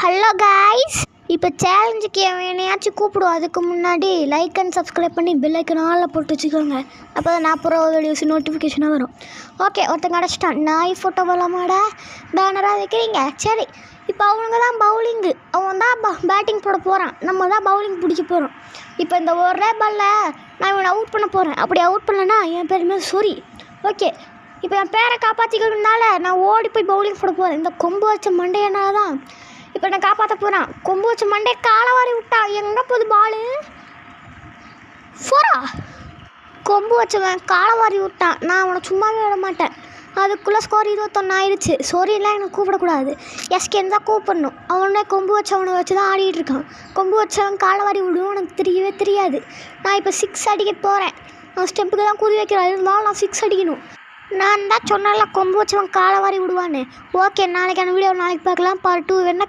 Hello guys, இப்போ சேலஞ்சுக்கு என்னையாச்சும் கூப்பிடுவோம். அதுக்கு முன்னாடி லைக் அண்ட் சப்ஸ்கிரைப் பண்ணி பெல் ஐக்கன் ஆல்ல போட்டு வச்சுக்கோங்க. அப்போ தான் நான் போகிற வீடியோஸ் நோட்டிஃபிகேஷனாக வரும். ஓகே, ஒருத்தங்க அடைச்சிட்டான். நாய் ஃபோட்டோ போகலாமாடா பேனராக வைக்கிறீங்க? சரி, இப்போ அவங்க தான் பவுலிங்கு, அவன் தான் பேட்டிங் போட போகிறான். நம்ம தான் பவுலிங் பிடிக்க போகிறோம். இப்போ இந்த ஒரே பாலில் நான் இவனை அவுட் பண்ண போகிறேன். அப்படி அவுட் பண்ணலன்னா என் பேருமே சொரி. ஓகே, இப்போ என் பேரை காப்பாற்றிக்கிறதுனால நான் ஓடி போய் பவுலிங் போட போகிறேன். இந்த கொம்பு வச்ச மண்டையனால தான் இப்போ நான் காப்பாற்ற போகிறேன். கொம்பு வச்ச மண்டே காலவாரி விட்டா எங்கே போகுது பாலு? ஃபோரா? கொம்பு வச்சவன் காலவாரி விட்டான். நான் அவனை சும்மாவே விட மாட்டேன். அதுக்குள்ளே ஸ்கோர் 21 ஆயிடுச்சு. சொரியெல்லாம் எனக்கு கூப்பிடக்கூடாது, எஸ்கேன்னு தான் கூப்பிடணும். அவனே கொம்பு வச்சவனை வச்சு தான் ஆடிட்டு இருக்கான். கொம்பு வச்சவன் காலவாரி விடுவோம் எனக்கு தெரியவே தெரியாது. நான் இப்போ 6 அடிக்க போகிறேன். நான் ஸ்டெம்புக்கு தான் குதி வைக்கிறேன், இருந்தாலும் நான் 6 அடிக்கணும். நான் தான் சொன்னால கொம்பு வச்சவன் காலவாரி விடுவான்னு. ஓகே, நாளைக்கான வீடியோ நாளைக்கு பார்க்கலாம். பார்ட் 2 வேணா